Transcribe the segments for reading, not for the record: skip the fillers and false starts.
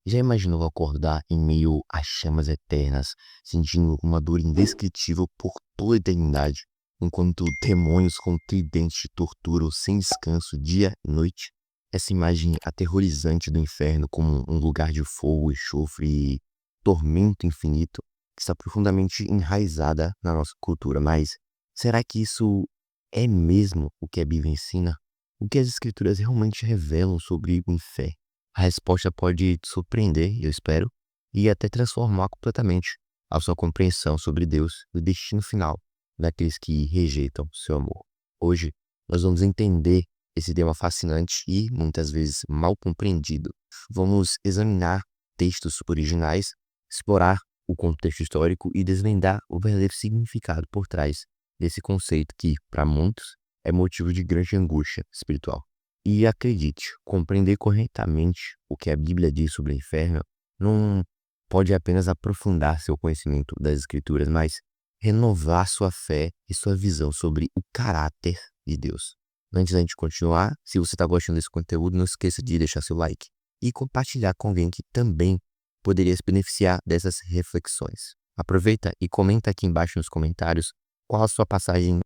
Já imaginou acordar em meio às chamas eternas, sentindo uma dor indescritível por toda a eternidade, enquanto demônios com tridentes te torturam sem descanso dia e noite? Essa imagem aterrorizante do inferno como um lugar de fogo, enxofre e tormento infinito está profundamente enraizada na nossa cultura. Mas será que isso é mesmo o que a Bíblia ensina? O que as Escrituras realmente revelam sobre o inferno? A resposta pode te surpreender, eu espero, e até transformar completamente a sua compreensão sobre Deus e o destino final daqueles que rejeitam seu amor. Hoje, nós vamos entender esse tema fascinante e, muitas vezes, mal compreendido. Vamos examinar textos originais, explorar o contexto histórico e desvendar o verdadeiro significado por trás desse conceito que, para muitos, é motivo de grande angústia espiritual. E acredite, compreender corretamente o que a Bíblia diz sobre o inferno não pode apenas aprofundar seu conhecimento das Escrituras, mas renovar sua fé e sua visão sobre o caráter de Deus. Antes da gente continuar, se você está gostando desse conteúdo, não esqueça de deixar seu like e compartilhar com alguém que também poderia se beneficiar dessas reflexões. Aproveita e comenta aqui embaixo nos comentários qual a sua passagem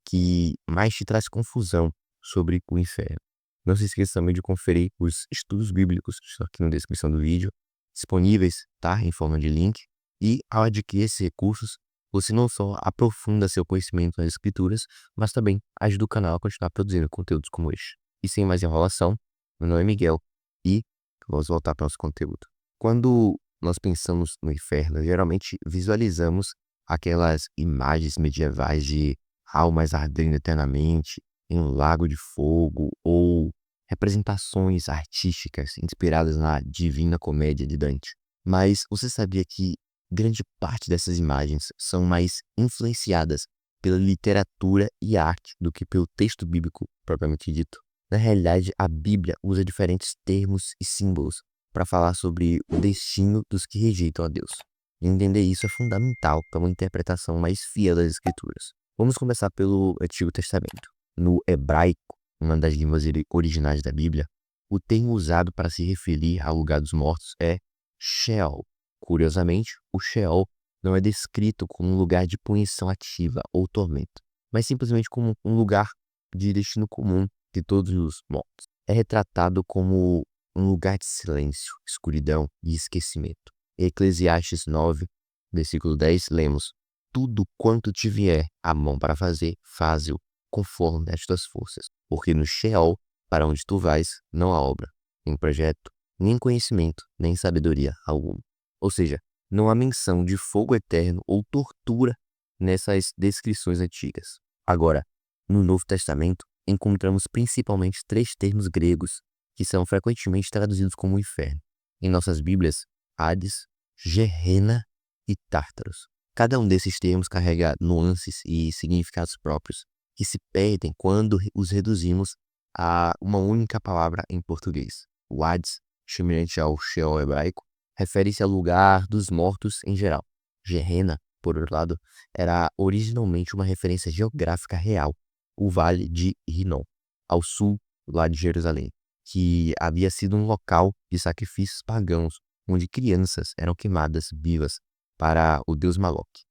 que mais te traz confusão sobre o inferno. Não se esqueça também de conferir os estudos bíblicos que estão aqui na descrição do vídeo, disponíveis, tá, em forma de link. E ao adquirir esses recursos, você não só aprofunda seu conhecimento nas escrituras, mas também ajuda o canal a continuar produzindo conteúdos como este. E sem mais enrolação, meu nome é Miguel e vamos voltar para o nosso conteúdo. Quando nós pensamos no inferno, geralmente visualizamos aquelas imagens medievais de almas ardendo eternamente em um lago de fogo ou representações artísticas inspiradas na Divina Comédia de Dante. Mas você sabia que grande parte dessas imagens são mais influenciadas pela literatura e arte do que pelo texto bíblico propriamente dito? Na realidade, a Bíblia usa diferentes termos e símbolos para falar sobre o destino dos que rejeitam a Deus. E entender isso é fundamental para uma interpretação mais fiel das Escrituras. Vamos começar pelo Antigo Testamento. No hebraico, uma das línguas originais da Bíblia, o termo usado para se referir ao lugar dos mortos é Sheol. Curiosamente, o Sheol não é descrito como um lugar de punição ativa ou tormento, mas simplesmente como um lugar de destino comum de todos os mortos. É retratado como um lugar de silêncio, escuridão e esquecimento. Em Eclesiastes 9, versículo 10, lemos: tudo quanto te vier a mão para fazer, faze-o conforme as tuas forças. Porque no Sheol, para onde tu vais, não há obra, nem projeto, nem conhecimento, nem sabedoria alguma. Ou seja, não há menção de fogo eterno ou tortura nessas descrições antigas. Agora, no Novo Testamento, encontramos principalmente 3 termos gregos que são frequentemente traduzidos como inferno. Em nossas Bíblias, Hades, Gehenna e Tártaros. Cada um desses termos carrega nuances e significados próprios que se perdem quando os reduzimos a uma única palavra em português. O Hades, semelhante ao Sheol hebraico, refere-se ao lugar dos mortos em geral. Gehenna, por outro lado, era originalmente uma referência geográfica real, o Vale de Hinnom, ao sul lá de Jerusalém, que havia sido um local de sacrifícios pagãos, onde crianças eram queimadas vivas para o deus Moloque.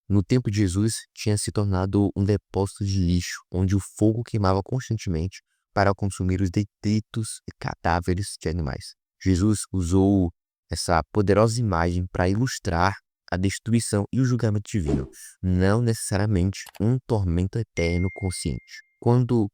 No tempo de Jesus, tinha se tornado um depósito de lixo, onde o fogo queimava constantemente para consumir os detritos e cadáveres de animais. Jesus usou essa poderosa imagem para ilustrar a destruição e o julgamento divino, não necessariamente um tormento eterno consciente. Quanto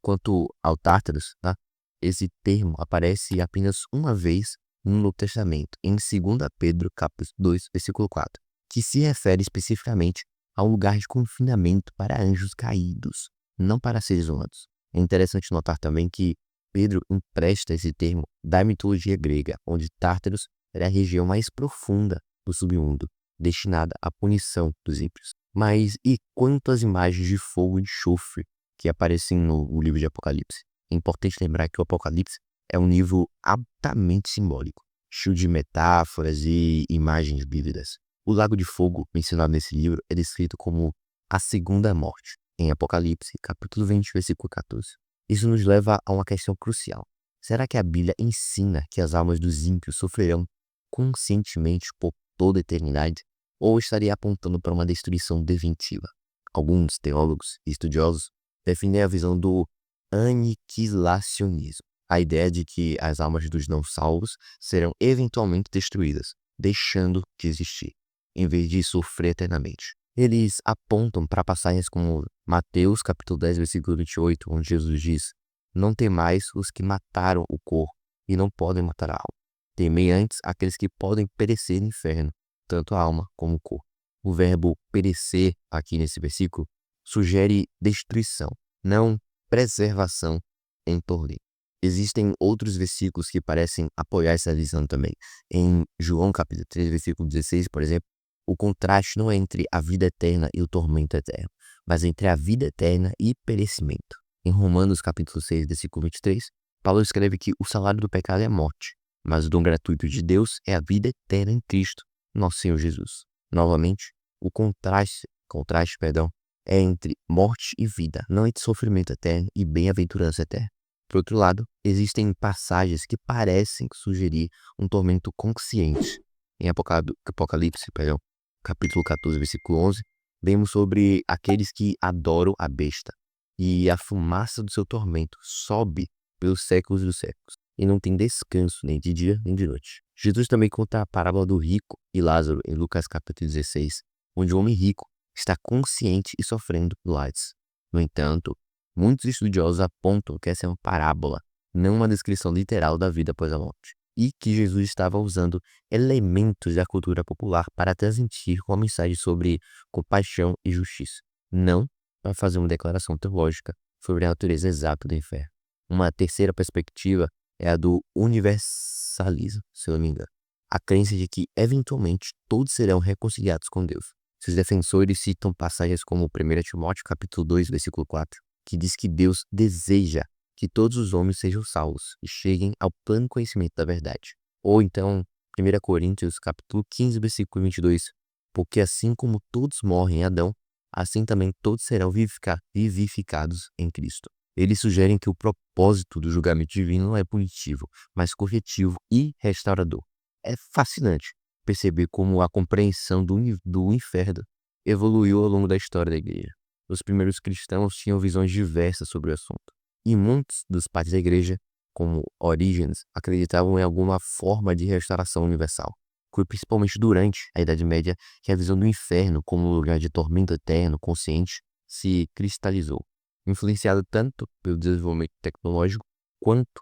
ao Tártaros, tá? Esse termo aparece apenas uma vez no Novo Testamento, em 2 Pedro, capítulo 2, versículo 4, que se refere especificamente a um lugar de confinamento para anjos caídos, não para seres humanos. É interessante notar também que Pedro empresta esse termo da mitologia grega, onde Tártaros era a região mais profunda do submundo, destinada à punição dos ímpios. Mas e quanto às imagens de fogo e de enxofre que aparecem no livro de Apocalipse? É importante lembrar que o Apocalipse é um livro altamente simbólico, cheio de metáforas e imagens vívidas. O lago de fogo mencionado nesse livro é descrito como a segunda morte, em Apocalipse, capítulo 20, versículo 14. Isso nos leva a uma questão crucial. Será que a Bíblia ensina que as almas dos ímpios sofrerão conscientemente por toda a eternidade? Ou estaria apontando para uma destruição definitiva? Alguns teólogos e estudiosos defendem a visão do aniquilacionismo, a ideia de que as almas dos não salvos serão eventualmente destruídas, deixando de existir, em vez de sofrer eternamente. Eles apontam para passagens como Mateus capítulo 10, versículo 28, onde Jesus diz: "Não temais os que mataram o corpo e não podem matar a alma. Temei antes aqueles que podem perecer no inferno, tanto a alma como o corpo." O verbo perecer aqui nesse versículo sugere destruição, não preservação em tormento. Existem outros versículos que parecem apoiar essa visão também. Em João capítulo 3, versículo 16, por exemplo, o contraste não é entre a vida eterna e o tormento eterno, mas entre a vida eterna e perecimento. Em Romanos capítulo 6, versículo 23, Paulo escreve que o salário do pecado é a morte, mas o dom gratuito de Deus é a vida eterna em Cristo, nosso Senhor Jesus. Novamente, o contraste, é entre morte e vida, não entre sofrimento eterno e bem-aventurança eterna. Por outro lado, existem passagens que parecem sugerir um tormento consciente. Em Apocalipse, capítulo 14, versículo 11, vemos sobre aqueles que adoram a besta, e a fumaça do seu tormento sobe pelos séculos dos séculos, e não tem descanso nem de dia nem de noite. Jesus também conta a parábola do rico e Lázaro em Lucas capítulo 16, onde o homem rico está consciente e sofrendo do AIDS. No entanto, muitos estudiosos apontam que essa é uma parábola, não uma descrição literal da vida após a morte, e que Jesus estava usando elementos da cultura popular para transmitir uma mensagem sobre compaixão e justiça, não para fazer uma declaração teológica sobre a natureza exata do inferno. Uma terceira perspectiva é a do universalismo, se eu não me engano. A crença de que, eventualmente, todos serão reconciliados com Deus. Seus defensores citam passagens como 1 Timóteo capítulo 2, versículo 4, que diz que Deus deseja que todos os homens sejam salvos e cheguem ao pleno conhecimento da verdade. Ou então, 1 Coríntios capítulo 15, versículo 22, porque assim como todos morrem em Adão, assim também todos serão vivificados em Cristo. Eles sugerem que o propósito do julgamento divino não é punitivo, mas corretivo e restaurador. É fascinante perceber como a compreensão do inferno evoluiu ao longo da história da igreja. Os primeiros cristãos tinham visões diversas sobre o assunto, e muitos dos pais da igreja, como Orígenes, acreditavam em alguma forma de restauração universal. Foi principalmente durante a Idade Média que a visão do inferno como lugar de tormento eterno consciente se cristalizou, influenciado tanto pelo desenvolvimento tecnológico quanto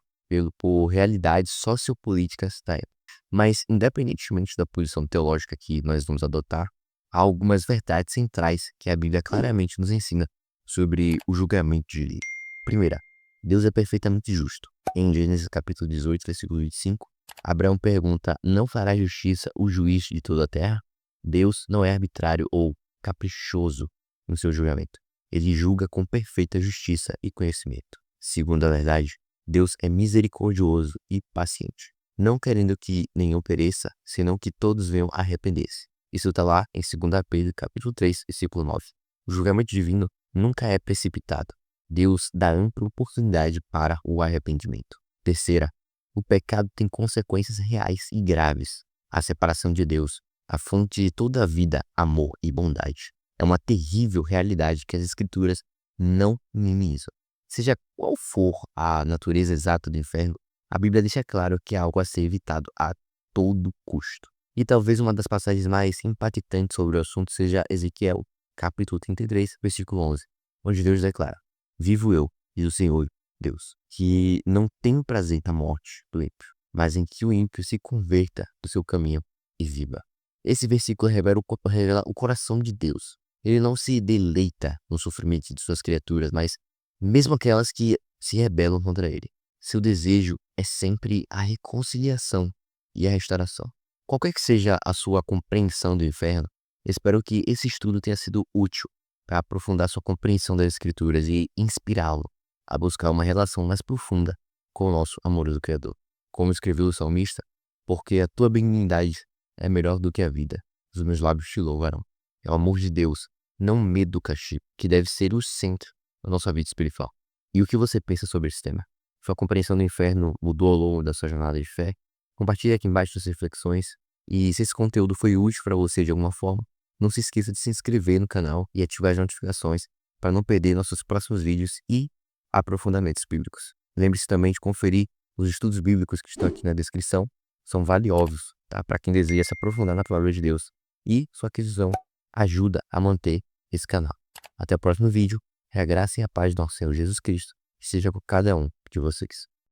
por realidades sociopolíticas da época. Mas, independentemente da posição teológica que nós vamos adotar, há algumas verdades centrais que a Bíblia claramente nos ensina sobre o julgamento de Deus. Primeira, Deus é perfeitamente justo. Em Gênesis capítulo 18, versículo 25, Abraão pergunta: "Não fará justiça o juiz de toda a terra?" Deus não é arbitrário ou caprichoso no seu julgamento. Ele julga com perfeita justiça e conhecimento. Segunda verdade, Deus é misericordioso e paciente, não querendo que nenhum pereça, senão que todos venham a arrepender-se. Isso está lá em 2 Pedro capítulo 3, versículo 9. O julgamento divino nunca é precipitado. Deus dá ampla oportunidade para o arrependimento. Terceira, o pecado tem consequências reais e graves. A separação de Deus, a fonte de toda a vida, amor e bondade, é uma terrível realidade que as Escrituras não minimizam. Seja qual for a natureza exata do inferno, a Bíblia deixa claro que é algo a ser evitado a todo custo. E talvez uma das passagens mais impactantes sobre o assunto seja Ezequiel, capítulo 33, versículo 11, onde Deus declara: "Vivo eu, diz o Senhor Deus, que não tenho prazer na morte do ímpio, mas em que o ímpio se converta do seu caminho e viva." Esse versículo revela o coração de Deus. Ele não se deleita no sofrimento de suas criaturas, mas mesmo aquelas que se rebelam contra ele. Seu desejo é sempre a reconciliação e a restauração. Qualquer que seja a sua compreensão do inferno, espero que esse estudo tenha sido útil para aprofundar sua compreensão das Escrituras e inspirá-lo a buscar uma relação mais profunda com o nosso amoroso Criador. Como escreveu o salmista: "Porque a tua benignidade é melhor do que a vida, os meus lábios te louvarão." É o amor de Deus, não o medo do castigo, que deve ser o centro da nossa vida espiritual. E o que você pensa sobre esse tema? sua compreensão do inferno mudou ao longo da sua jornada de fé. Compartilhe aqui embaixo suas reflexões. E se esse conteúdo foi útil para você de alguma forma, não se esqueça de se inscrever no canal e ativar as notificações para não perder nossos próximos vídeos e aprofundamentos bíblicos. Lembre-se também de conferir os estudos bíblicos que estão aqui na descrição. São valiosos, tá? Para quem deseja se aprofundar na palavra de Deus. E sua aquisição ajuda a manter esse canal. Até o próximo vídeo. A graça e a paz do nosso Senhor Jesus Cristo esteja com cada um de vocês.